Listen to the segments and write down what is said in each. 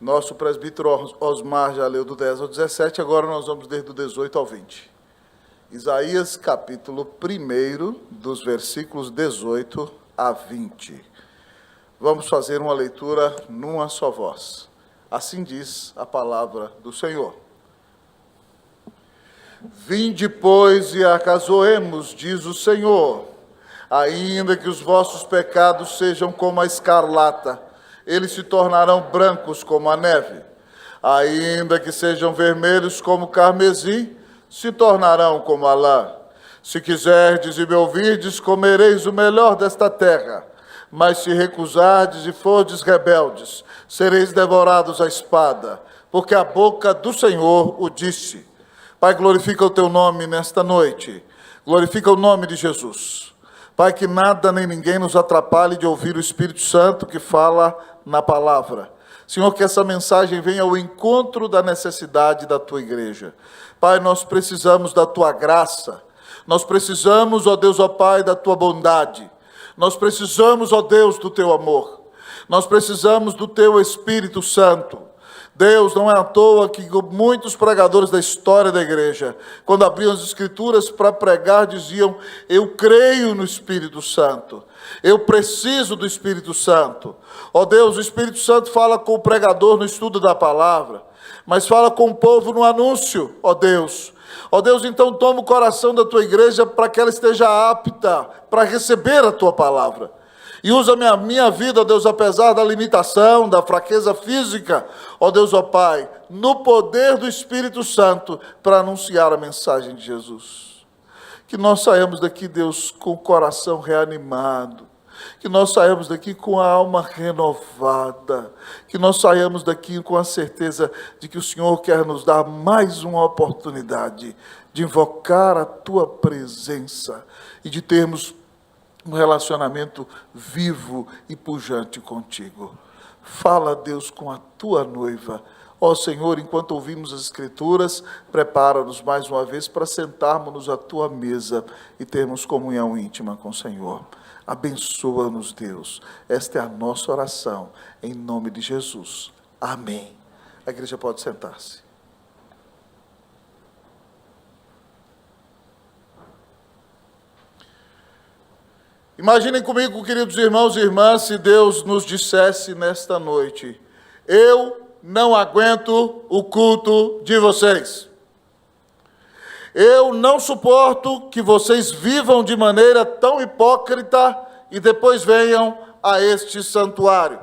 Nosso presbítero Osmar já leu do 10 ao 17, agora nós vamos ler do 18 ao 20. Isaías, capítulo 1, dos versículos 18 a 20. Vamos fazer uma leitura numa só voz. Assim diz a palavra do Senhor. Vinde, pois, e acasoemos, diz o Senhor, ainda que os vossos pecados sejam como a escarlata, eles se tornarão brancos como a neve. Ainda que sejam vermelhos como o carmesim, se tornarão como a lã. Se quiserdes e me ouvirdes, comereis o melhor desta terra. Mas se recusardes e fordes rebeldes, sereis devorados à espada, porque a boca do Senhor o disse. Pai, glorifica o teu nome nesta noite. Glorifica o nome de Jesus. Pai, que nada nem ninguém nos atrapalhe de ouvir o Espírito Santo que fala na palavra. Senhor, que essa mensagem venha ao encontro da necessidade da tua igreja. Pai, nós precisamos da tua graça. Nós precisamos, ó Deus, ó Pai, da tua bondade. Nós precisamos, ó Deus, do teu amor. Nós precisamos do teu Espírito Santo. Deus, não é à toa que muitos pregadores da história da igreja, quando abriam as Escrituras para pregar, diziam: eu creio no Espírito Santo, eu preciso do Espírito Santo. Ó Deus, o Espírito Santo fala com o pregador no estudo da palavra, mas fala com o povo no anúncio, ó Deus. Ó Deus, então toma o coração da tua igreja para que ela esteja apta para receber a tua palavra. E usa a minha vida, ó Deus, apesar da limitação, da fraqueza física, ó Deus, ó Pai, no poder do Espírito Santo, para anunciar a mensagem de Jesus. Que nós saímos daqui, Deus, com o coração reanimado. Que nós saímos daqui com a alma renovada. Que nós saímos daqui com a certeza de que o Senhor quer nos dar mais uma oportunidade de invocar a tua presença e de termos um relacionamento vivo e pujante contigo. Fala, Deus, com a tua noiva. Ó Senhor, enquanto ouvimos as Escrituras, prepara-nos mais uma vez para sentarmos à tua mesa e termos comunhão íntima com o Senhor. Abençoa-nos, Deus. Esta é a nossa oração, em nome de Jesus. Amém. A igreja pode sentar-se. Imaginem comigo, queridos irmãos e irmãs, se Deus nos dissesse nesta noite: eu não aguento o culto de vocês. Eu não suporto que vocês vivam de maneira tão hipócrita e depois venham a este santuário.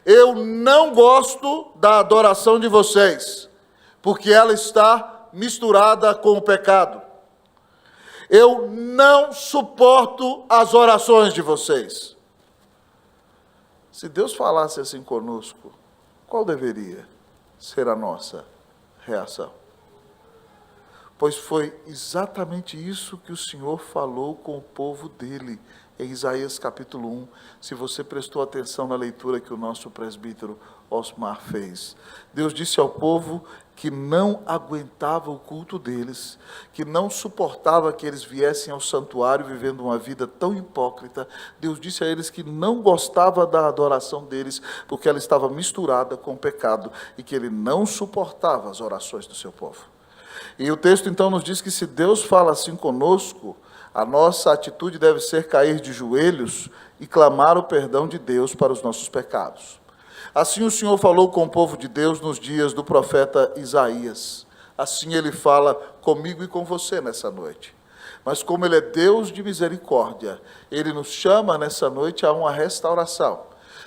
Eu não gosto da adoração de vocês, porque ela está misturada com o pecado. Eu não suporto as orações de vocês. Se Deus falasse assim conosco, qual deveria ser a nossa reação? Pois foi exatamente isso que o Senhor falou com o povo dele, em Isaías capítulo 1, se você prestou atenção na leitura que o nosso presbítero Osmar fez. Deus disse ao povo que não aguentava o culto deles, que não suportava que eles viessem ao santuário vivendo uma vida tão hipócrita. Deus disse a eles que não gostava da adoração deles, porque ela estava misturada com o pecado, e que ele não suportava as orações do seu povo. E o texto então nos diz que se Deus fala assim conosco, a nossa atitude deve ser cair de joelhos e clamar o perdão de Deus para os nossos pecados. Assim o Senhor falou com o povo de Deus nos dias do profeta Isaías. Assim ele fala comigo e com você nessa noite. Mas como ele é Deus de misericórdia, ele nos chama nessa noite a uma restauração.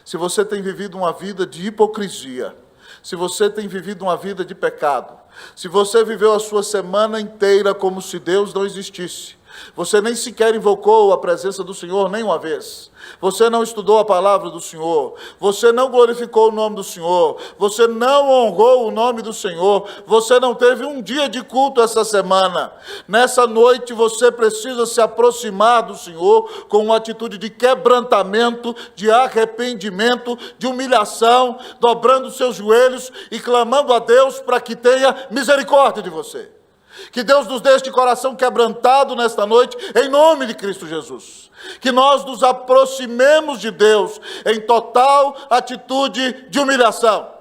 Se você tem vivido uma vida de hipocrisia, se você tem vivido uma vida de pecado, se você viveu a sua semana inteira como se Deus não existisse, você nem sequer invocou a presença do Senhor nem uma vez, você não estudou a palavra do Senhor, você não glorificou o nome do Senhor, você não honrou o nome do Senhor, você não teve um dia de culto essa semana, nessa noite você precisa se aproximar do Senhor com uma atitude de quebrantamento, de arrependimento, de humilhação, dobrando os seus joelhos e clamando a Deus para que tenha misericórdia de você. Que Deus nos dê este coração quebrantado nesta noite, em nome de Cristo Jesus. Que nós nos aproximemos de Deus em total atitude de humilhação.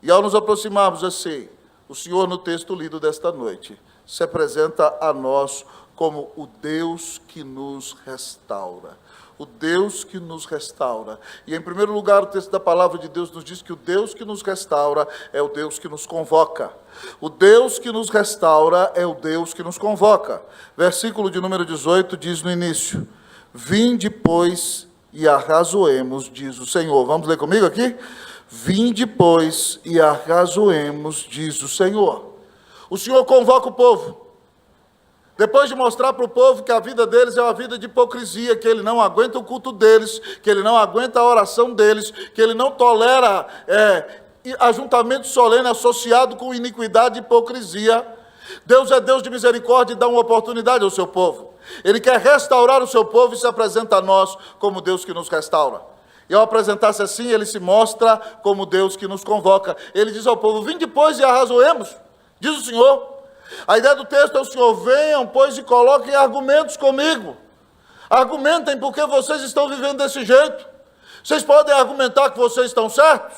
E ao nos aproximarmos assim, o Senhor, no texto lido desta noite, se apresenta a nós como o Deus que nos restaura. O Deus que nos restaura. E em primeiro lugar, o texto da palavra de Deus nos diz que o Deus que nos restaura é o Deus que nos convoca. O Deus que nos restaura é o Deus que nos convoca. Versículo de número 18 diz no início: vinde, pois, e arrazoemos, diz o Senhor. Vamos ler comigo aqui? Vinde, pois, e arrazoemos, diz o Senhor. O Senhor convoca o povo. Depois de mostrar para o povo que a vida deles é uma vida de hipocrisia, que ele não aguenta o culto deles, que ele não aguenta a oração deles, que ele não tolera ajuntamento solene associado com iniquidade e hipocrisia. Deus é Deus de misericórdia e dá uma oportunidade ao seu povo. Ele quer restaurar o seu povo e se apresenta a nós como Deus que nos restaura. E ao apresentar-se assim, ele se mostra como Deus que nos convoca. Ele diz ao povo: vinde, pois, e arrazoemos, diz o Senhor. A ideia do texto é: o Senhor, venham, pois, e coloquem argumentos comigo. Argumentem porque vocês estão vivendo desse jeito. Vocês podem argumentar que vocês estão certos.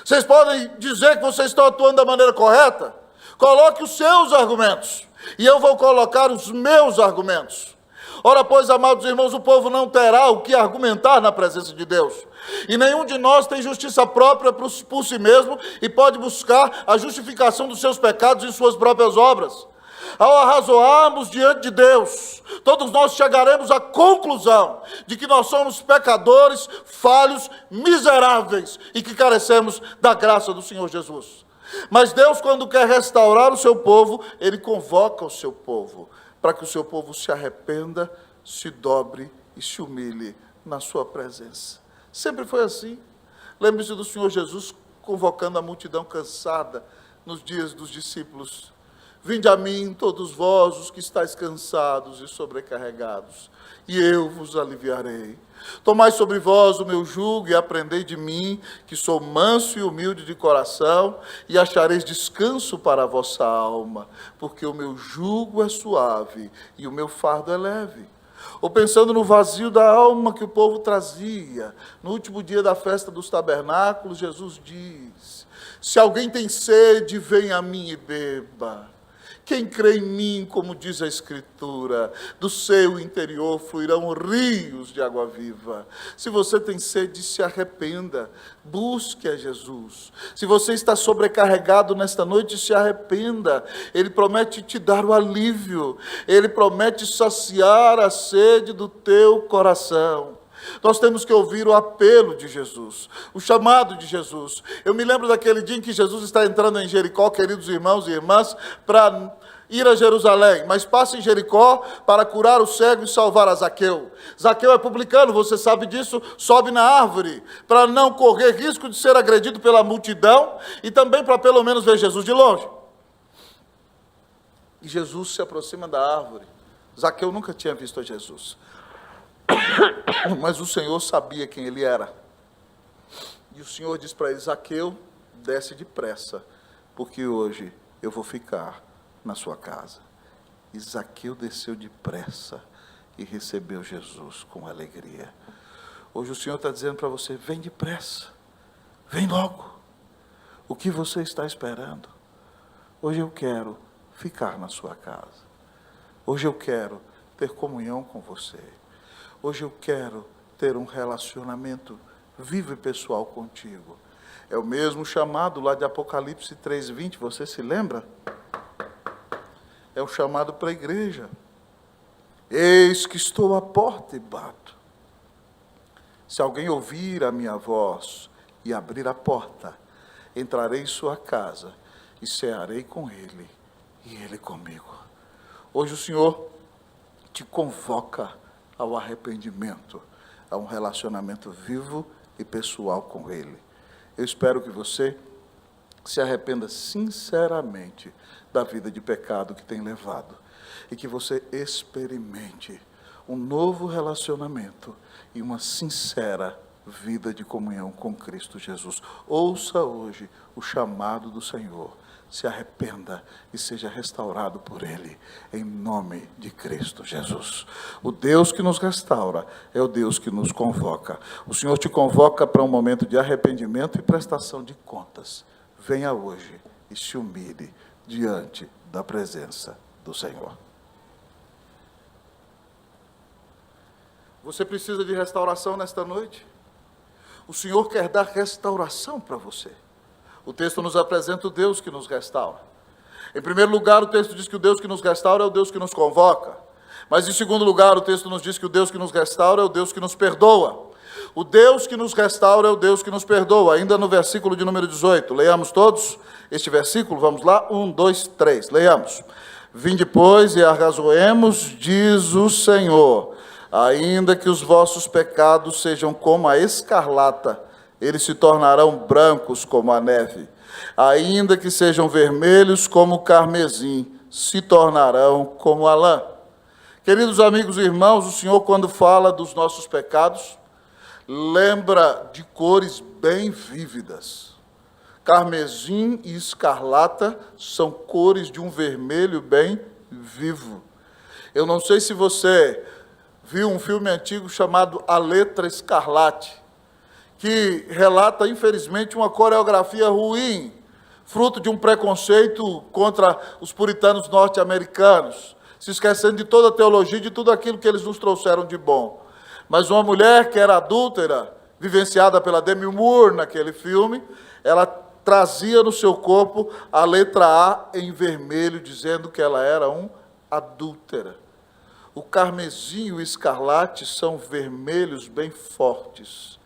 Vocês podem dizer que vocês estão atuando da maneira correta. Coloque os seus argumentos, e eu vou colocar os meus argumentos. Ora, pois, amados irmãos, o povo não terá o que argumentar na presença de Deus. E nenhum de nós tem justiça própria por si mesmo e pode buscar a justificação dos seus pecados em suas próprias obras. Ao arrazoarmos diante de Deus, todos nós chegaremos à conclusão de que nós somos pecadores, falhos, miseráveis e que carecemos da graça do Senhor Jesus. Mas Deus, quando quer restaurar o seu povo, Ele convoca o seu povo, para que o seu povo se arrependa, se dobre e se humilhe na sua presença. Sempre foi assim. Lembre-se do Senhor Jesus convocando a multidão cansada nos dias dos discípulos: vinde a mim, todos vós os que estáis cansados e sobrecarregados, e eu vos aliviarei. Tomai sobre vós o meu jugo e aprendei de mim, que sou manso e humilde de coração, e achareis descanso para a vossa alma, porque o meu jugo é suave e o meu fardo é leve. Ou pensando no vazio da alma que o povo trazia, no último dia da festa dos tabernáculos, Jesus diz: se alguém tem sede, venha a mim e beba. Quem crê em mim, como diz a Escritura, do seu interior fluirão rios de água viva. Se você tem sede, se arrependa, busque a Jesus. Se você está sobrecarregado nesta noite, se arrependa. Ele promete te dar o alívio, Ele promete saciar a sede do teu coração. Nós temos que ouvir o apelo de Jesus, o chamado de Jesus. Eu me lembro daquele dia em que Jesus está entrando em Jericó, queridos irmãos e irmãs, para ir a Jerusalém, mas passa em Jericó para curar o cego e salvar a Zaqueu. Zaqueu é publicano, você sabe disso, sobe na árvore para não correr risco de ser agredido pela multidão e também para pelo menos ver Jesus de longe. E Jesus se aproxima da árvore. Zaqueu nunca tinha visto a Jesus, mas o Senhor sabia quem ele era. E o Senhor diz para ele: Zaqueu, desce depressa, porque hoje eu vou ficar na sua casa. E Zaqueu desceu depressa e recebeu Jesus com alegria. Hoje o Senhor está dizendo para você: vem depressa, vem logo. O que você está esperando? Hoje eu quero ficar na sua casa. Hoje eu quero ter comunhão com você. Hoje eu quero ter um relacionamento vivo e pessoal contigo. É o mesmo chamado lá de Apocalipse 3:20, você se lembra? É o chamado para a igreja. Eis que estou à porta e bato. Se alguém ouvir a minha voz e abrir a porta, entrarei em sua casa e cearei com ele e ele comigo. Hoje o Senhor te convoca ao arrependimento, a um relacionamento vivo e pessoal com Ele. Eu espero que você se arrependa sinceramente da vida de pecado que tem levado e que você experimente um novo relacionamento e uma sincera vida de comunhão com Cristo Jesus. Ouça hoje o chamado do Senhor. se arrependa e seja restaurado por Ele, em nome de Cristo Jesus. O Deus que nos restaura é o Deus que nos convoca. O Senhor te convoca para um momento de arrependimento e prestação de contas. Venha hoje e se humilhe diante da presença do Senhor. Você precisa de restauração nesta noite? O Senhor quer dar restauração para você. O texto nos apresenta o Deus que nos restaura. Em primeiro lugar, o texto diz que o Deus que nos restaura é o Deus que nos convoca. Mas em segundo lugar, o texto nos diz que o Deus que nos restaura é o Deus que nos perdoa. O Deus que nos restaura é o Deus que nos perdoa. Ainda no versículo de número 18, leiamos todos este versículo, vamos lá, 1, 2, 3, leiamos. Vinde, pois, e arrazoemos, diz o Senhor, ainda que os vossos pecados sejam como a escarlata, eles se tornarão brancos como a neve. Ainda que sejam vermelhos como o carmesim, se tornarão como a lã. Queridos amigos e irmãos, o Senhor, quando fala dos nossos pecados, lembra de cores bem vívidas. Carmesim e escarlata são cores de um vermelho bem vivo. Eu não sei se você viu um filme antigo chamado A Letra Escarlate, que relata, infelizmente, uma coreografia ruim, fruto de um preconceito contra os puritanos norte-americanos, se esquecendo de toda a teologia e de tudo aquilo que eles nos trouxeram de bom. Mas uma mulher que era adúltera, vivenciada pela Demi Moore naquele filme, ela trazia no seu corpo a letra A em vermelho, dizendo que ela era uma adúltera. O carmesim e o escarlate são vermelhos bem fortes.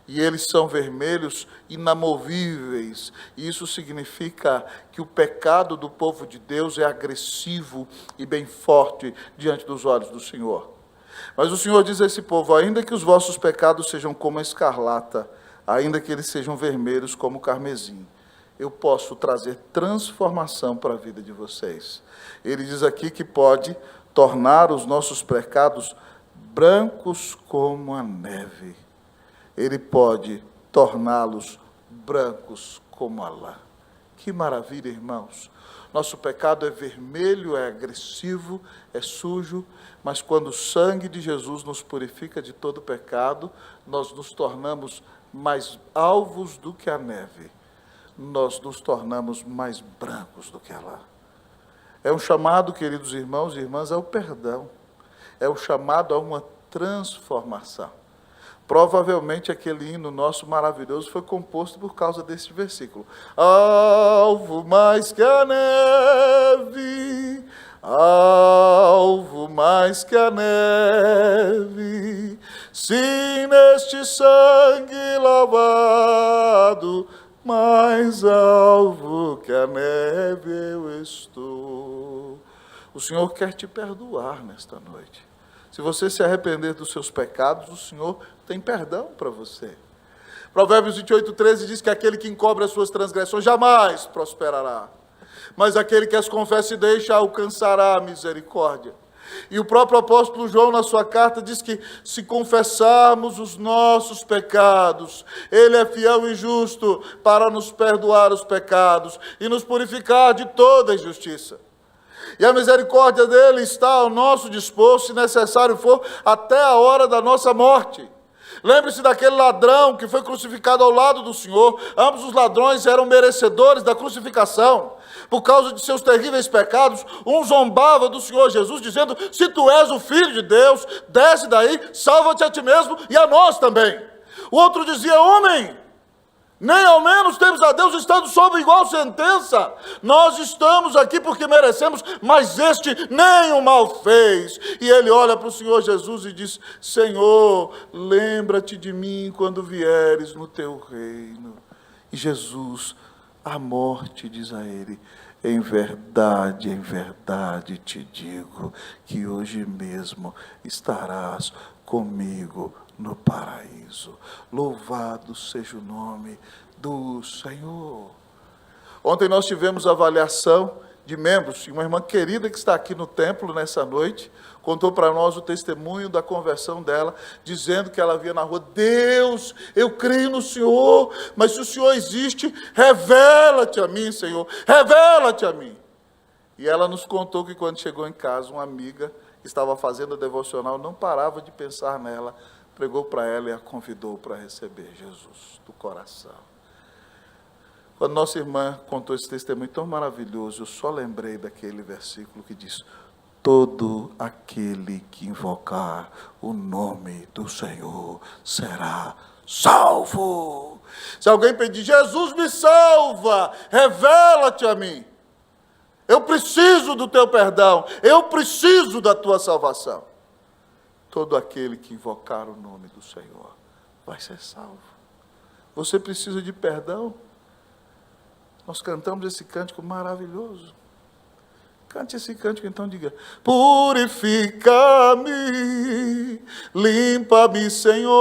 E eles são vermelhos inamovíveis. E isso significa que o pecado do povo de Deus é agressivo e bem forte diante dos olhos do Senhor. Mas o Senhor diz a esse povo, ainda que os vossos pecados sejam como a escarlata, ainda que eles sejam vermelhos como o carmesim, eu posso trazer transformação para a vida de vocês. Ele diz aqui que pode tornar os nossos pecados brancos como a neve. Ele pode torná-los brancos como a lã. Que maravilha, irmãos. Nosso pecado é vermelho, é agressivo, é sujo, mas quando o sangue de Jesus nos purifica de todo pecado, nós nos tornamos mais alvos do que a neve. Nós nos tornamos mais brancos do que a lã. É um chamado, queridos irmãos e irmãs, ao perdão. É um chamado a uma transformação. Provavelmente aquele hino nosso maravilhoso foi composto por causa desse versículo. Alvo mais que a neve, alvo mais que a neve, se neste sangue lavado, mais alvo que a neve eu estou. O Senhor quer te perdoar nesta noite. Se você se arrepender dos seus pecados, o Senhor tem perdão para você. Provérbios 28, 13 diz que aquele que encobre as suas transgressões jamais prosperará, mas aquele que as confessa e deixa alcançará a misericórdia. E o próprio apóstolo João, na sua carta, diz que se confessarmos os nossos pecados, Ele é fiel e justo para nos perdoar os pecados e nos purificar de toda injustiça. E a misericórdia dele está ao nosso dispor, se necessário for, até a hora da nossa morte. Lembre-se daquele ladrão que foi crucificado ao lado do Senhor. Ambos os ladrões eram merecedores da crucificação. Por causa de seus terríveis pecados, um zombava do Senhor Jesus, dizendo, se tu és o Filho de Deus, desce daí, salva-te a ti mesmo e a nós também. O outro dizia, homem, nem ao menos temos a Deus estando sob igual sentença. Nós estamos aqui porque merecemos, mas este nem o mal fez. E ele olha para o Senhor Jesus e diz, Senhor, lembra-te de mim quando vieres no teu reino. E Jesus, a morte, diz a ele, em verdade te digo, que hoje mesmo estarás comigo no paraíso. Louvado seja o nome do Senhor. Ontem nós tivemos a avaliação de membros, e uma irmã querida que está aqui no templo nessa noite, contou para nós o testemunho da conversão dela, dizendo que ela via na rua: Deus, eu creio no Senhor, mas se o Senhor existe, revela-te a mim, Senhor, revela-te a mim. E ela nos contou que quando chegou em casa, uma amiga que estava fazendo a devocional, não parava de pensar nela, pregou para ela e a convidou para receber Jesus do coração. Quando nossa irmã contou esse testemunho tão maravilhoso, eu só lembrei daquele versículo que diz: todo aquele que invocar o nome do Senhor será salvo. Se alguém pedir: Jesus me salva, revela-te a mim, eu preciso do teu perdão, eu preciso da tua salvação, todo aquele que invocar o nome do Senhor vai ser salvo. Você precisa de perdão? Nós cantamos esse cântico maravilhoso. Cante esse cântico, então diga: purifica-me, limpa-me, Senhor,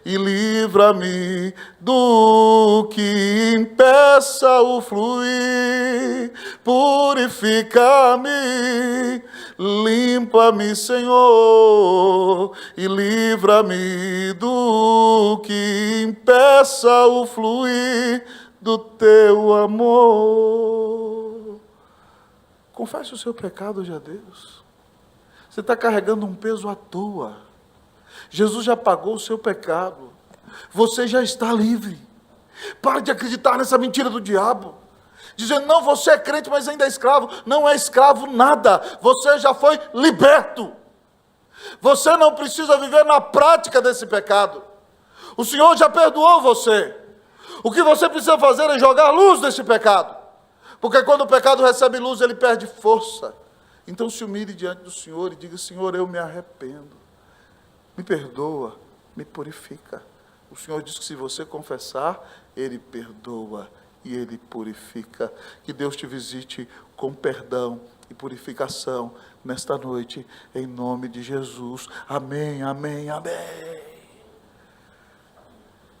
e livra-me do que impeça o fluir. Purifica-me, limpa-me, Senhor, e livra-me do que impeça o fluir do teu amor. Confesse o seu pecado hoje a Deus. Você está carregando um peso à toa. Jesus já pagou o seu pecado. Você já está livre. Pare de acreditar nessa mentira do diabo, dizendo: não, você é crente, mas ainda é escravo. Não é escravo nada. Você já foi liberto. Você não precisa viver na prática desse pecado. O Senhor já perdoou você. O que você precisa fazer é jogar luz nesse pecado. Porque quando o pecado recebe luz, ele perde força. Então se humilhe diante do Senhor e diga: Senhor, eu me arrependo. Me perdoa, me purifica. O Senhor diz que se você confessar, Ele perdoa e Ele purifica. Que Deus te visite com perdão e purificação nesta noite, em nome de Jesus. Amém, amém, amém.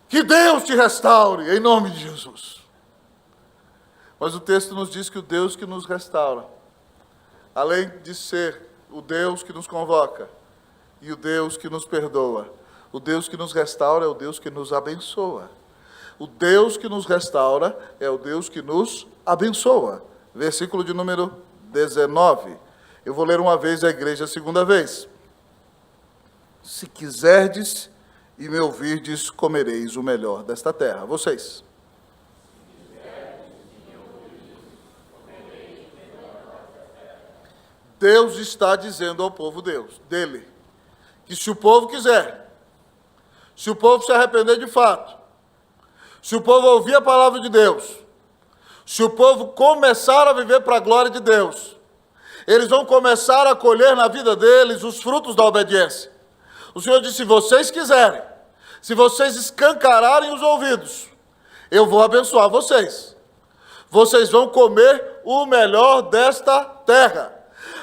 Que Deus te restaure, em nome de Jesus. Mas o texto nos diz que o Deus que nos restaura, além de ser o Deus que nos convoca e o Deus que nos perdoa, o Deus que nos restaura é o Deus que nos abençoa. O Deus que nos restaura é o Deus que nos abençoa. Versículo de número 19. Eu vou ler uma vez a igreja a segunda vez. Se quiserdes e me ouvirdes, comereis o melhor desta terra. Vocês. Deus está dizendo ao povo dele, que se o povo quiser, se o povo se arrepender de fato, se o povo ouvir a palavra de Deus, se o povo começar a viver para a glória de Deus, eles vão começar a colher na vida deles os frutos da obediência. O Senhor disse: se vocês quiserem, se vocês escancararem os ouvidos, eu vou abençoar vocês. Vocês vão comer o melhor desta terra.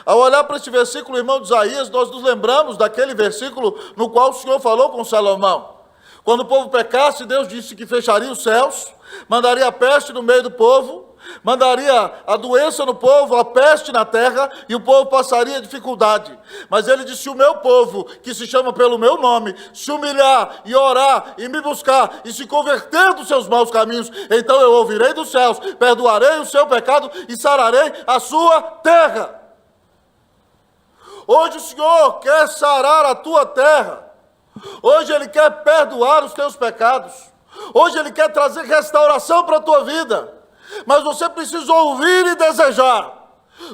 Ao olhar para este versículo, irmão de Isaías, nós nos lembramos daquele versículo no qual o Senhor falou com Salomão. Quando o povo pecasse, Deus disse que fecharia os céus, mandaria a peste no meio do povo, mandaria a doença no povo, a peste na terra, e o povo passaria dificuldade. Mas ele disse: o meu povo, que se chama pelo meu nome, se humilhar e orar e me buscar e se converter dos seus maus caminhos, então eu ouvirei dos céus, perdoarei o seu pecado e sararei a sua terra. Hoje o Senhor quer sarar a tua terra. Hoje Ele quer perdoar os teus pecados. Hoje Ele quer trazer restauração para a tua vida. Mas você precisa ouvir e desejar.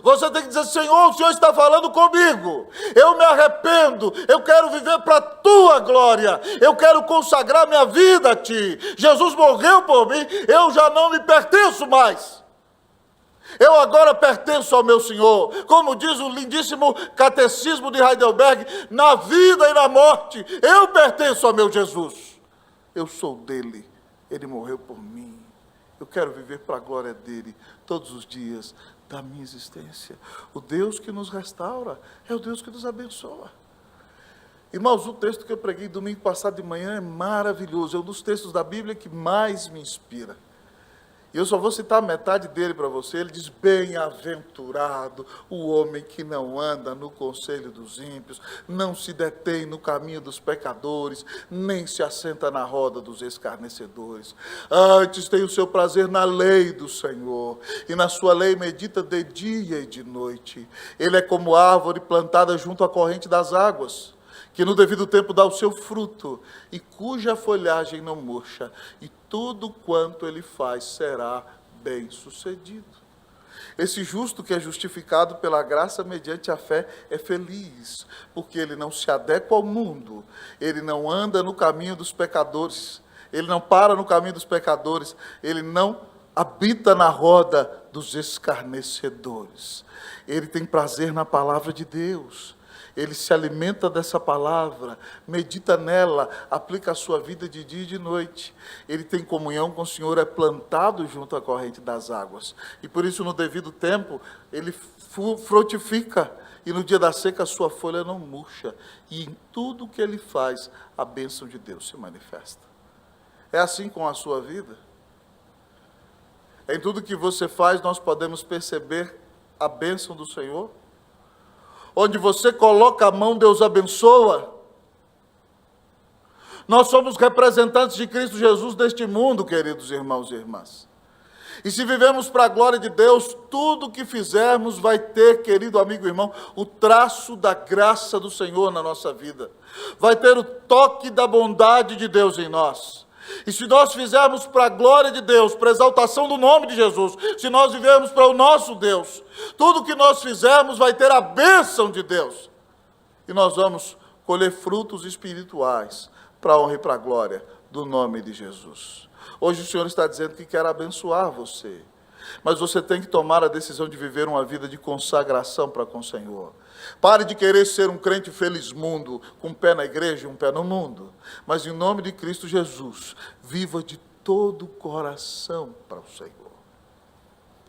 Você tem que dizer: Senhor, o Senhor está falando comigo. Eu me arrependo. Eu quero viver para a tua glória. Eu quero consagrar minha vida a ti. Jesus morreu por mim. Eu já não me pertenço mais. Eu agora pertenço ao meu Senhor. Como diz o lindíssimo catecismo de Heidelberg: na vida e na morte, eu pertenço ao meu Jesus. Eu sou dele, ele morreu por mim. Eu quero viver para a glória dele todos os dias da minha existência. O Deus que nos restaura é o Deus que nos abençoa. Irmãos, o texto que eu preguei domingo passado de manhã é maravilhoso. É um dos textos da Bíblia que mais me inspira. E eu só vou citar metade dele para você. Ele diz: bem-aventurado o homem que não anda no conselho dos ímpios, não se detém no caminho dos pecadores, nem se assenta na roda dos escarnecedores. Antes tem o seu prazer na lei do Senhor, e na sua lei medita de dia e de noite. Ele é como árvore plantada junto à corrente das águas, que no devido tempo dá o seu fruto, e cuja folhagem não murcha, e tudo quanto ele faz será bem sucedido. Esse justo que é justificado pela graça mediante a fé é feliz, porque ele não se adequa ao mundo, ele não anda no caminho dos pecadores, ele não para no caminho dos pecadores, ele não habita na roda dos escarnecedores. Ele tem prazer na palavra de Deus. Ele se alimenta dessa palavra, medita nela, aplica a sua vida de dia e de noite. Ele tem comunhão com o Senhor, é plantado junto à corrente das águas. E por isso, no devido tempo, ele frutifica. E no dia da seca, a sua folha não murcha. E em tudo que ele faz, a bênção de Deus se manifesta. É assim com a sua vida? Em tudo que você faz, nós podemos perceber a bênção do Senhor? Onde você coloca a mão, Deus abençoa. Nós somos representantes de Cristo Jesus neste mundo, queridos irmãos e irmãs. E se vivemos para a glória de Deus, tudo que fizermos vai ter, querido amigo e irmão, o traço da graça do Senhor na nossa vida. Vai ter o toque da bondade de Deus em nós. E se nós fizermos para a glória de Deus, para a exaltação do nome de Jesus, se nós vivermos para o nosso Deus, tudo que nós fizermos vai ter a bênção de Deus. E nós vamos colher frutos espirituais para a honra e para a glória do nome de Jesus. Hoje o Senhor está dizendo que quer abençoar você, mas você tem que tomar a decisão de viver uma vida de consagração para com o Senhor. Pare de querer ser um crente felizmundo, com um pé na igreja e um pé no mundo. Mas em nome de Cristo Jesus, viva de todo o coração para o Senhor.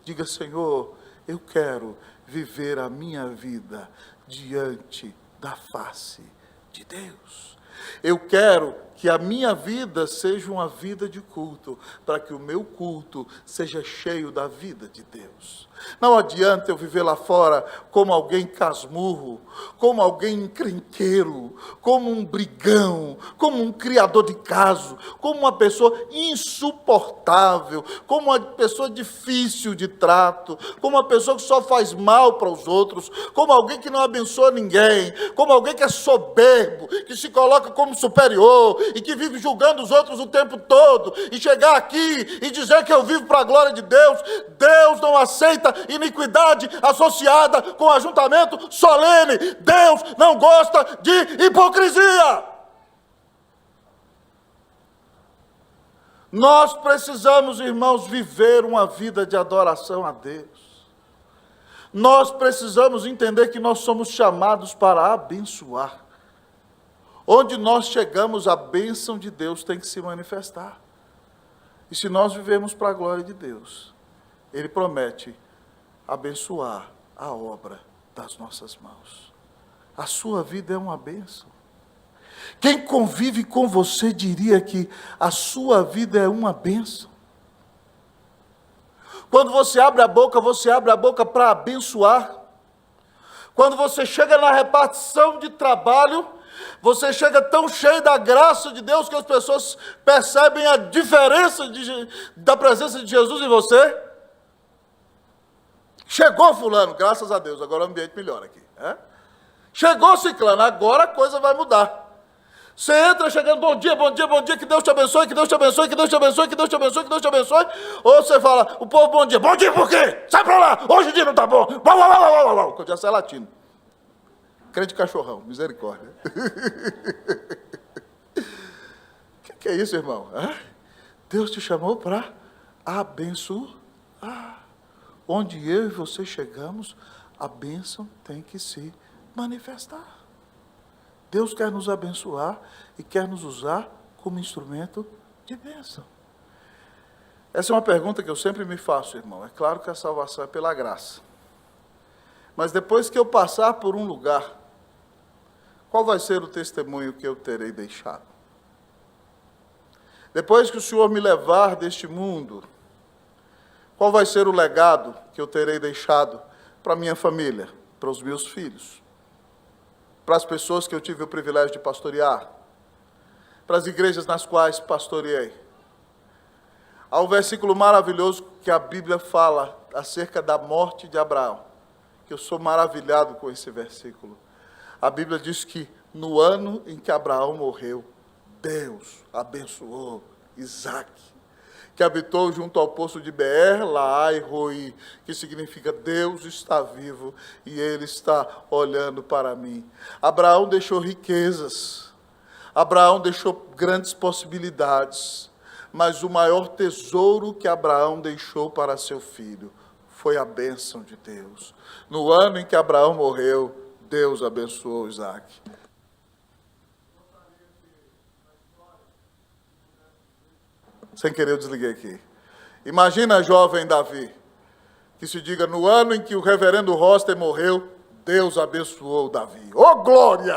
Diga: Senhor, eu quero viver a minha vida diante da face de Deus. Eu quero que a minha vida seja uma vida de culto, para que o meu culto seja cheio da vida de Deus. Não adianta eu viver lá fora como alguém casmurro, como alguém encrenqueiro, como um brigão, como um criador de caso, como uma pessoa insuportável, como uma pessoa difícil de trato, como uma pessoa que só faz mal para os outros, como alguém que não abençoa ninguém, como alguém que é soberbo, que se coloca como superior e que vive julgando os outros o tempo todo, e chegar aqui e dizer que eu vivo para a glória de Deus. Deus não aceita iniquidade associada com ajuntamento solene. Deus não gosta de hipocrisia. Nós precisamos, irmãos, viver uma vida de adoração a Deus. Nós precisamos entender que nós somos chamados para abençoar. Onde nós chegamos, a bênção de Deus tem que se manifestar. E se nós vivemos para a glória de Deus, Ele promete abençoar a obra das nossas mãos. A sua vida é uma bênção. Quem convive com você diria que a sua vida é uma bênção. Quando você abre a boca para abençoar. Quando você chega na repartição de trabalho, você chega tão cheio da graça de Deus que as pessoas percebem a diferença da presença de Jesus em você. Chegou fulano, graças a Deus, agora o ambiente melhora aqui. Chegou ciclano, agora a coisa vai mudar. Você entra chegando, bom dia, bom dia, bom dia, que Deus te abençoe, que Deus te abençoe, que Deus te abençoe, que Deus te abençoe, que Deus te abençoe. Ou você fala, o povo, bom dia por quê? Sai pra lá, hoje o dia não tá bom. Que eu já sei latino. Crente cachorrão, misericórdia. Que é isso, irmão? Deus te chamou para abençoar. Onde eu e você chegamos, a bênção tem que se manifestar. Deus quer nos abençoar e quer nos usar como instrumento de bênção. Essa é uma pergunta que eu sempre me faço, irmão. É claro que a salvação é pela graça. Mas depois que eu passar por um lugar, qual vai ser o testemunho que eu terei deixado? Depois que o Senhor me levar deste mundo, Qual vai ser o legado que eu terei deixado para minha família, para os meus filhos, para as pessoas que eu tive o privilégio de pastorear, para as igrejas nas quais pastoreei? Há um versículo maravilhoso que a Bíblia fala acerca da morte de Abraão, que eu sou maravilhado com esse versículo. A Bíblia diz que no ano em que Abraão morreu, Deus abençoou Isaque, que habitou junto ao poço de Beer, Laai, Roi, que significa Deus está vivo e Ele está olhando para mim. Abraão deixou riquezas, Abraão deixou grandes possibilidades, mas o maior tesouro que Abraão deixou para seu filho foi a bênção de Deus. No ano em que Abraão morreu, Deus abençoou Isaque. Sem querer eu desliguei aqui. Imagina jovem Davi, que se diga, no ano em que o reverendo Roster morreu, Deus abençoou Davi. Oh, glória!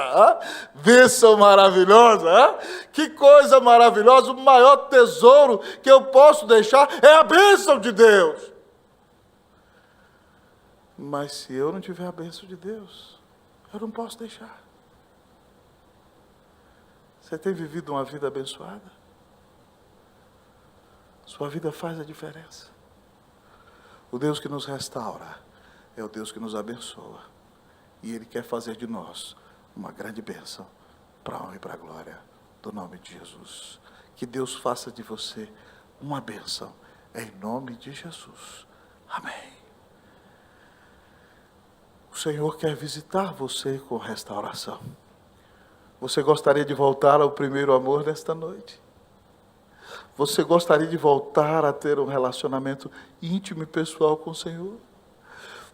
Bênção maravilhosa! Que coisa maravilhosa! O maior tesouro que eu posso deixar é a bênção de Deus. Mas se eu não tiver a bênção de Deus, eu não posso deixar. Você tem vivido uma vida abençoada? Sua vida faz a diferença. O Deus que nos restaura é o Deus que nos abençoa. E Ele quer fazer de nós uma grande bênção para a honra e para a glória do nome de Jesus. Que Deus faça de você uma bênção em nome de Jesus. Amém. O Senhor quer visitar você com restauração. Você gostaria de voltar ao primeiro amor nesta noite? Você gostaria de voltar a ter um relacionamento íntimo e pessoal com o Senhor?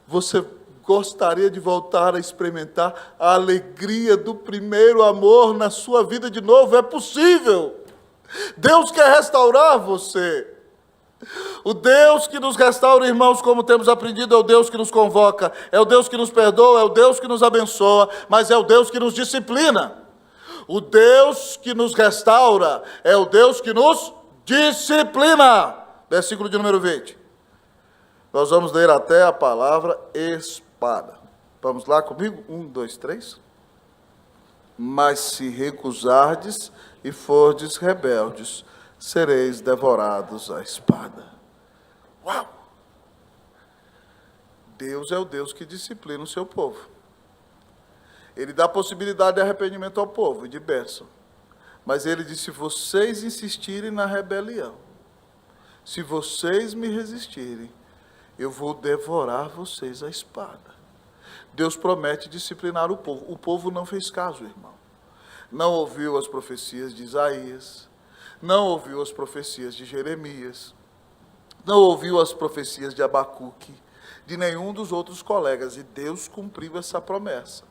Você gostaria de voltar a experimentar a alegria do primeiro amor na sua vida de novo? É possível. Deus quer restaurar você. O Deus que nos restaura, irmãos, como temos aprendido, é o Deus que nos convoca, é o Deus que nos perdoa, é o Deus que nos abençoa, mas é o Deus que nos disciplina. O Deus que nos restaura é o Deus que nos disciplina. Versículo de número 20. Nós vamos ler até a palavra espada. Vamos lá comigo? 1, 2, 3. Mas se recusardes e fordes rebeldes, sereis devorados à espada. Uau! Deus é o Deus que disciplina o seu povo. Ele dá possibilidade de arrependimento ao povo e de bênção. Mas ele disse, se vocês insistirem na rebelião, se vocês me resistirem, eu vou devorar vocês à espada. Deus promete disciplinar o povo. O povo não fez caso, irmão. Não ouviu as profecias de Isaías, não ouviu as profecias de Jeremias, não ouviu as profecias de Abacuque, de nenhum dos outros colegas, e Deus cumpriu essa promessa.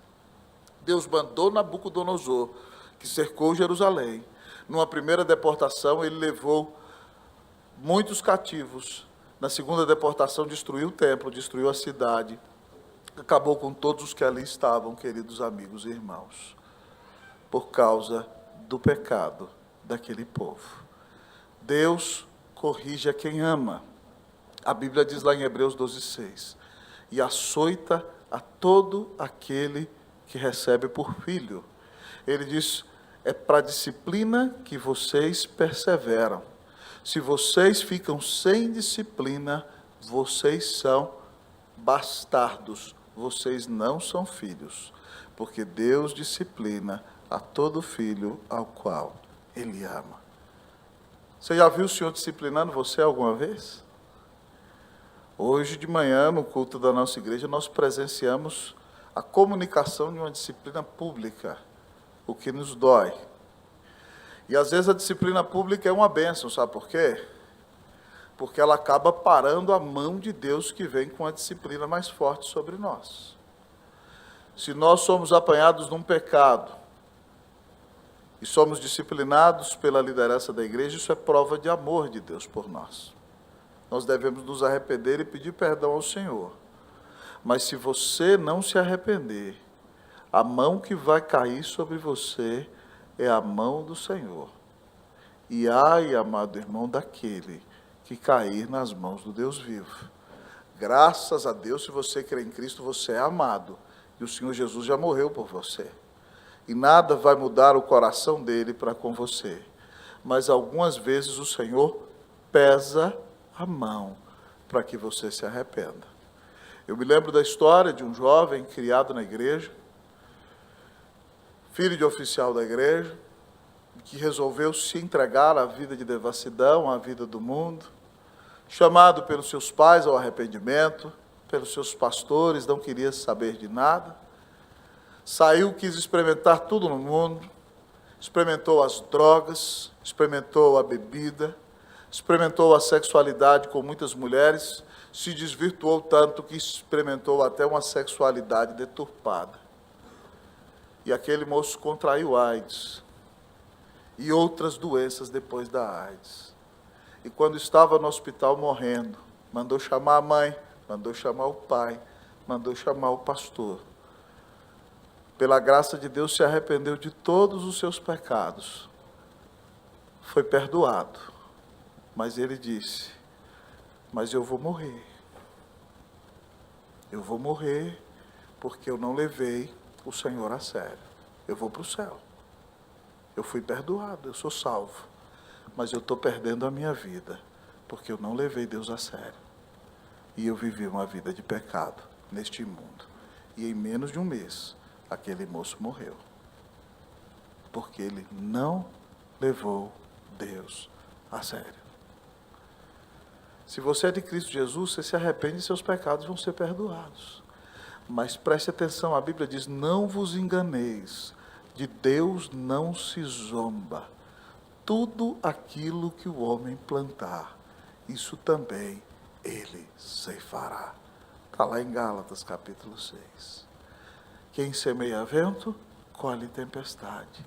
Deus mandou Nabucodonosor, que cercou Jerusalém. Numa primeira deportação, ele levou muitos cativos. Na segunda deportação, destruiu o templo, destruiu a cidade, acabou com todos os que ali estavam, queridos amigos e irmãos, por causa do pecado daquele povo. Deus corrige a quem ama. A Bíblia diz lá em Hebreus 12:6, e açoita a todo aquele que recebe por filho. Ele diz, é para a disciplina que vocês perseveram. Se vocês ficam sem disciplina, vocês são bastardos, vocês não são filhos, porque Deus disciplina a todo filho ao qual Ele ama. Você já viu o Senhor disciplinando você alguma vez? Hoje de manhã, no culto da nossa igreja, nós presenciamos a comunicação de uma disciplina pública, o que nos dói. E às vezes a disciplina pública é uma bênção, sabe por quê? Porque ela acaba parando a mão de Deus que vem com a disciplina mais forte sobre nós. Se nós somos apanhados num pecado e somos disciplinados pela liderança da igreja, isso é prova de amor de Deus por nós. Nós devemos nos arrepender e pedir perdão ao Senhor. Mas se você não se arrepender, a mão que vai cair sobre você é a mão do Senhor. E ai, amado irmão, daquele que cair nas mãos do Deus vivo. Graças a Deus, se você crê em Cristo, você é amado. E o Senhor Jesus já morreu por você. E nada vai mudar o coração dele para com você. Mas algumas vezes o Senhor pesa a mão para que você se arrependa. Eu me lembro da história de um jovem criado na igreja, filho de oficial da igreja, que resolveu se entregar à vida de devassidão, à vida do mundo, chamado pelos seus pais ao arrependimento, pelos seus pastores, não queria saber de nada, saiu, quis experimentar tudo no mundo, experimentou as drogas, experimentou a bebida, experimentou a sexualidade com muitas mulheres, se desvirtuou tanto que experimentou até uma sexualidade deturpada. E aquele moço contraiu AIDS e outras doenças depois da AIDS. E quando estava no hospital morrendo, mandou chamar a mãe, mandou chamar o pai, mandou chamar o pastor. Pela graça de Deus, se arrependeu de todos os seus pecados. Foi perdoado. Mas ele disse, mas eu vou morrer. Eu vou morrer porque eu não levei o Senhor a sério. Eu vou para o céu. Eu fui perdoado, eu sou salvo. Mas eu estou perdendo a minha vida porque eu não levei Deus a sério. E eu vivi uma vida de pecado neste mundo. E em menos de um mês, aquele moço morreu. Porque ele não levou Deus a sério. Se você é de Cristo Jesus, você se arrepende e seus pecados vão ser perdoados. Mas preste atenção, a Bíblia diz, não vos enganeis, de Deus não se zomba. Tudo aquilo que o homem plantar, isso também ele ceifará. Está lá em Gálatas capítulo 6. Quem semeia vento, colhe tempestade.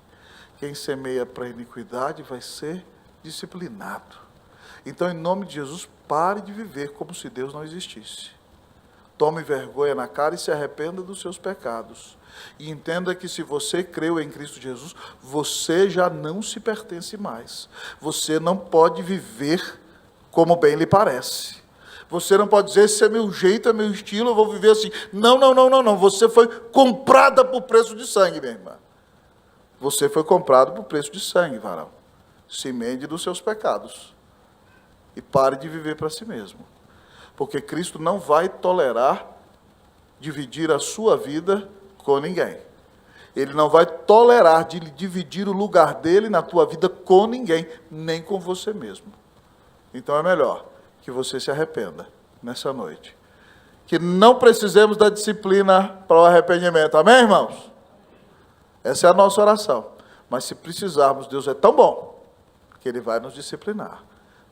Quem semeia para a iniquidade vai ser disciplinado. Então, em nome de Jesus, pare de viver como se Deus não existisse. Tome vergonha na cara e se arrependa dos seus pecados. E entenda que se você creu em Cristo Jesus, você já não se pertence mais. Você não pode viver como bem lhe parece. Você não pode dizer, esse é meu jeito, é meu estilo, eu vou viver assim. Não, não, não, não, não. Você foi comprada por preço de sangue, minha irmã. Você foi comprado por preço de sangue, varão. Se emende dos seus pecados. E pare de viver para si mesmo. Porque Cristo não vai tolerar dividir a sua vida com ninguém. Ele não vai tolerar de dividir o lugar dele na tua vida com ninguém, nem com você mesmo. Então é melhor que você se arrependa nessa noite. Que não precisemos da disciplina para o arrependimento. Amém, irmãos? Essa é a nossa oração. Mas se precisarmos, Deus é tão bom que Ele vai nos disciplinar,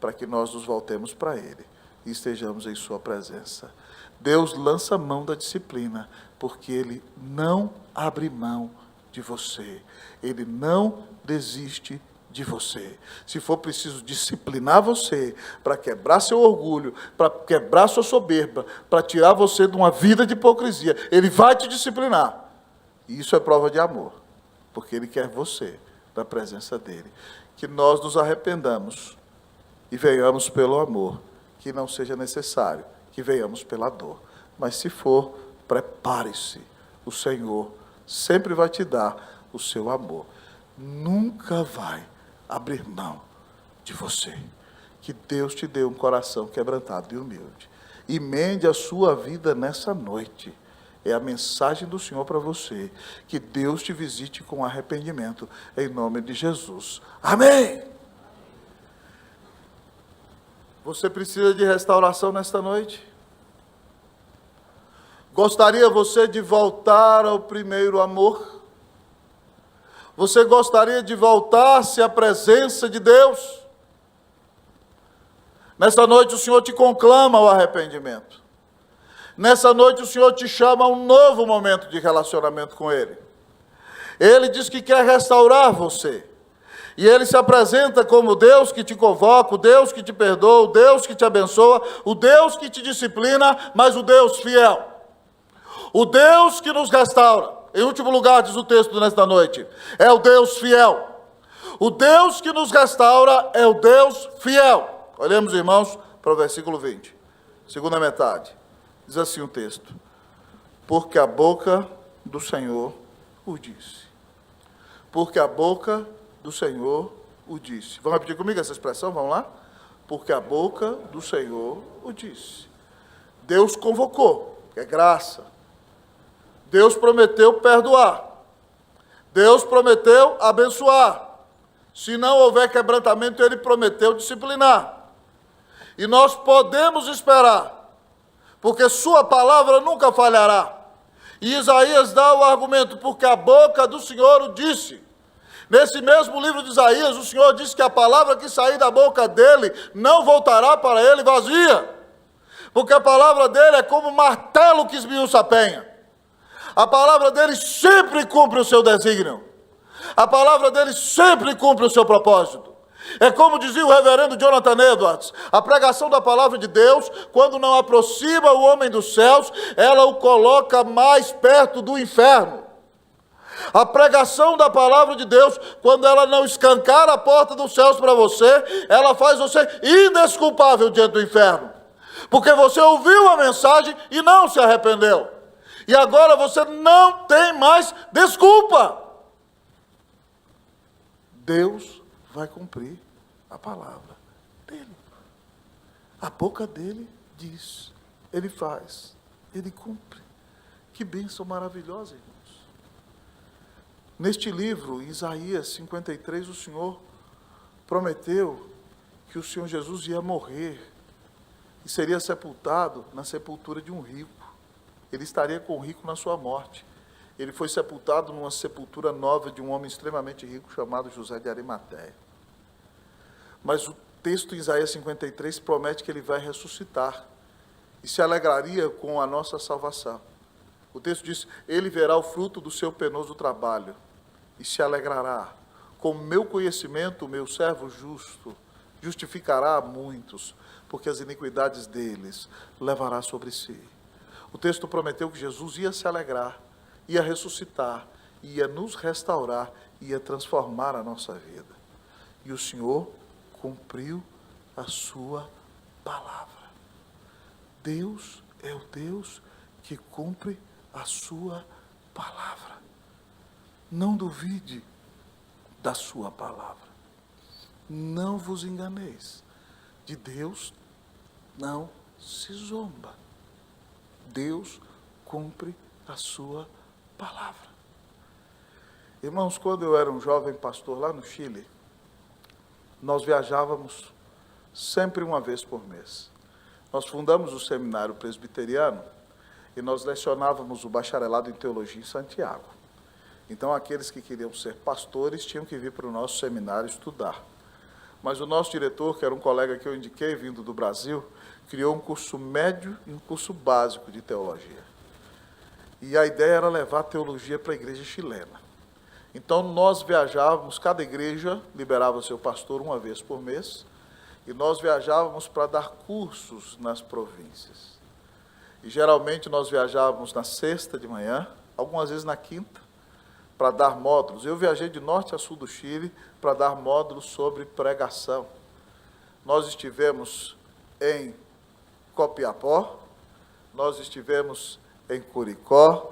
para que nós nos voltemos para Ele e estejamos em sua presença. Deus lança mão da disciplina, porque Ele não abre mão de você. Ele não desiste de você. Se for preciso disciplinar você, para quebrar seu orgulho, para quebrar sua soberba, para tirar você de uma vida de hipocrisia, Ele vai te disciplinar. E isso é prova de amor, porque Ele quer você na presença dEle. Que nós nos arrependamos e venhamos pelo amor, que não seja necessário que venhamos pela dor. Mas se for, prepare-se. O Senhor sempre vai te dar o seu amor. Nunca vai abrir mão de você. Que Deus te dê um coração quebrantado e humilde. Emende a sua vida nessa noite. É a mensagem do Senhor para você. Que Deus te visite com arrependimento, em nome de Jesus. Amém! Você precisa de restauração nesta noite? Gostaria você de voltar ao primeiro amor? Você gostaria de voltar-se à presença de Deus? Nessa noite o Senhor te conclama ao arrependimento. Nessa noite o Senhor te chama a um novo momento de relacionamento com Ele. Ele diz que quer restaurar você. E Ele se apresenta como o Deus que te convoca, o Deus que te perdoa, o Deus que te abençoa, o Deus que te disciplina, mas o Deus fiel. O Deus que nos restaura. Em último lugar, diz o texto nesta noite, é o Deus fiel. O Deus que nos restaura é o Deus fiel. Olhemos, irmãos, para o versículo 20, segunda metade. Diz assim o texto: porque a boca do Senhor o disse. Porque a boca do Senhor o disse. Vamos repetir comigo essa expressão? Vamos lá? Porque a boca do Senhor o disse. Deus convocou, que é graça. Deus prometeu perdoar. Deus prometeu abençoar. Se não houver quebrantamento, Ele prometeu disciplinar. E nós podemos esperar, porque Sua palavra nunca falhará. E Isaías dá o argumento, porque a boca do Senhor o disse. Nesse mesmo livro de Isaías, o Senhor disse que a palavra que sair da boca dele não voltará para ele vazia. Porque a palavra dele é como um martelo que esmiuça a penha. A palavra dele sempre cumpre o seu desígnio. A palavra dele sempre cumpre o seu propósito. É como dizia o reverendo Jonathan Edwards: a pregação da palavra de Deus, quando não aproxima o homem dos céus, ela o coloca mais perto do inferno. A pregação da palavra de Deus, quando ela não escancar a porta dos céus para você, ela faz você indesculpável diante do inferno. Porque você ouviu a mensagem e não se arrependeu. E agora você não tem mais desculpa. Deus vai cumprir a palavra dele. A boca dele diz, ele faz, ele cumpre. Que bênção maravilhosa, irmãos. Neste livro, em Isaías 53, o Senhor prometeu que o Senhor Jesus ia morrer e seria sepultado na sepultura de um rico. Ele estaria com o rico na sua morte. Ele foi sepultado numa sepultura nova de um homem extremamente rico chamado José de Arimateia. Mas o texto em Isaías 53 promete que ele vai ressuscitar e se alegraria com a nossa salvação. O texto diz: ele verá o fruto do seu penoso trabalho e se alegrará. Com meu conhecimento, o meu servo justo justificará a muitos, porque as iniquidades deles levará sobre si. O texto prometeu que Jesus ia se alegrar, ia ressuscitar, ia nos restaurar, ia transformar a nossa vida. E o Senhor cumpriu a sua palavra. Deus é o Deus que cumpre a sua palavra. Não duvide da sua palavra. Não vos enganeis. De Deus não se zomba. Deus cumpre a sua palavra. Irmãos, quando eu era um jovem pastor lá no Chile, nós viajávamos sempre uma vez por mês. Nós fundamos o seminário presbiteriano e nós lecionávamos o bacharelado em teologia em Santiago. Então, aqueles que queriam ser pastores tinham que vir para o nosso seminário estudar. Mas o nosso diretor, que era um colega que eu indiquei, vindo do Brasil, criou um curso médio e um curso básico de teologia. E a ideia era levar a teologia para a igreja chilena. Então, nós viajávamos, cada igreja liberava seu pastor uma vez por mês, e nós viajávamos para dar cursos nas províncias. E geralmente nós viajávamos na sexta de manhã, algumas vezes na quinta, para dar módulos. Eu viajei de norte a sul do Chile para dar módulos sobre pregação. Nós estivemos em Copiapó, nós estivemos em Curicó,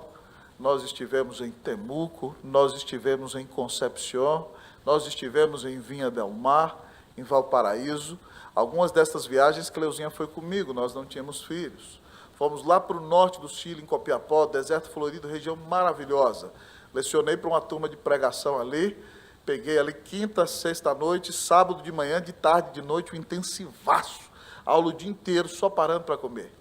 nós estivemos em Temuco, nós estivemos em Concepción, nós estivemos em Vinha del Mar, em Valparaíso. Algumas dessas viagens, Cleuzinha foi comigo, nós não tínhamos filhos. Fomos lá para o norte do Chile, em Copiapó, deserto florido, região maravilhosa. Lecionei para uma turma de pregação ali, peguei ali quinta, sexta noite, sábado de manhã, de tarde, de noite, um intensivaço, aula o dia inteiro, só parando para comer.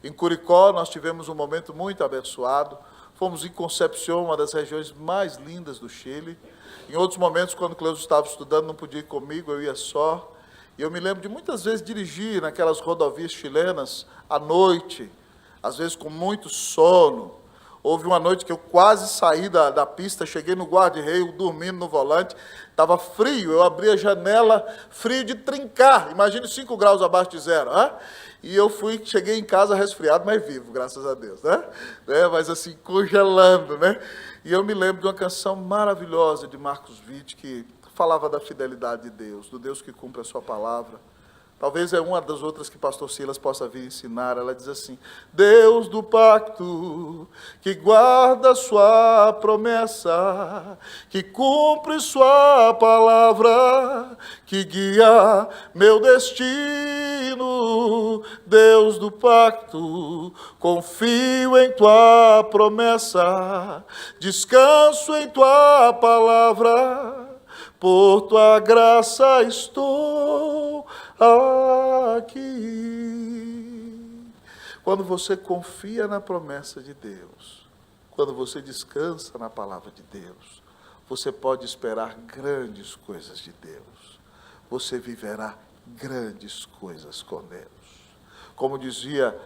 Em Curicó, nós tivemos um momento muito abençoado. Fomos em Concepción, uma das regiões mais lindas do Chile. Em outros momentos, quando o Cleuso estava estudando, não podia ir comigo, eu ia só. E eu me lembro de muitas vezes dirigir naquelas rodovias chilenas à noite, às vezes com muito sono. Houve uma noite que eu quase saí da pista, cheguei no guarda-reio, dormindo no volante, estava frio, eu abri a janela, frio de trincar, imagine 5 graus abaixo de zero, né? E eu cheguei em casa resfriado, mas vivo, graças a Deus, né? Mas assim, congelando, né? E eu me lembro de uma canção maravilhosa de Marcos Witt, que falava da fidelidade de Deus, do Deus que cumpre a sua palavra, Talvez é uma das outras que pastor Silas possa vir ensinar. Ela diz assim: Deus do pacto, que guarda sua promessa, que cumpre sua palavra, que guia meu destino. Deus do pacto, confio em tua promessa, descanso em tua palavra, por tua graça estou aqui. Quando você confia na promessa de Deus, quando você descansa na palavra de Deus, você pode esperar grandes coisas de Deus. Você viverá grandes coisas com Deus. Como dizia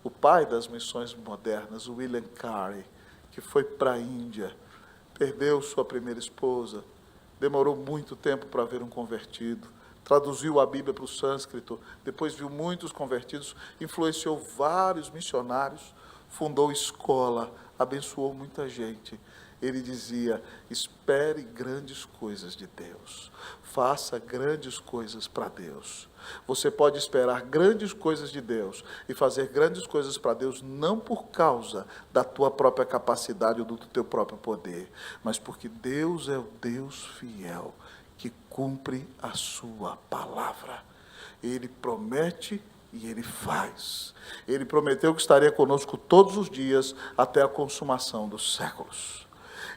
o pai das missões modernas, William Carey, que foi para a Índia, perdeu sua primeira esposa, demorou muito tempo para ver um convertido, traduziu a Bíblia para o sânscrito, depois viu muitos convertidos, influenciou vários missionários, fundou escola, abençoou muita gente. Ele dizia: espere grandes coisas de Deus, faça grandes coisas para Deus. Você pode esperar grandes coisas de Deus e fazer grandes coisas para Deus, não por causa da tua própria capacidade ou do teu próprio poder, mas porque Deus é o Deus fiel, que cumpre a sua palavra. Ele promete e Ele faz. Ele prometeu que estaria conosco todos os dias até a consumação dos séculos.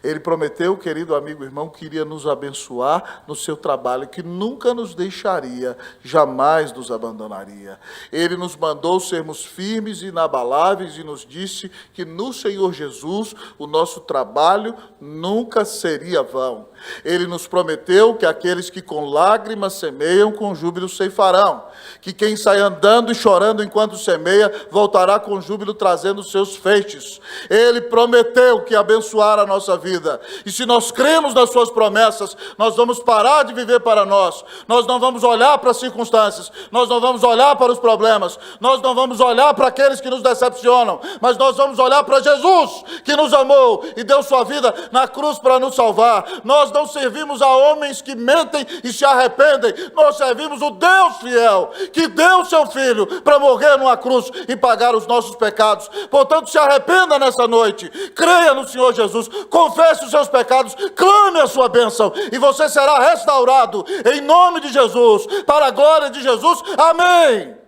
Ele prometeu, querido amigo, irmão, que iria nos abençoar no seu trabalho, que nunca nos deixaria, jamais nos abandonaria. Ele nos mandou sermos firmes e inabaláveis e nos disse que no Senhor Jesus o nosso trabalho nunca seria vão. Ele nos prometeu que aqueles que com lágrimas semeiam, com júbilo ceifarão. Que quem sai andando e chorando enquanto semeia, voltará com júbilo trazendo seus feixes. Ele prometeu que abençoar a nossa vida. E se nós cremos nas suas promessas, nós vamos parar de viver para nós. Nós não vamos olhar para as circunstâncias, nós não vamos olhar para os problemas, nós não vamos olhar para aqueles que nos decepcionam, mas nós vamos olhar para Jesus, que nos amou e deu sua vida na cruz para nos salvar. Nós não servimos a homens que mentem e se arrependem, nós servimos o Deus fiel, que deu seu Filho para morrer numa cruz e pagar os nossos pecados. Portanto, se arrependa nessa noite, creia no Senhor Jesus, confesse os seus pecados, clame a sua bênção e você será restaurado em nome de Jesus, para a glória de Jesus. Amém.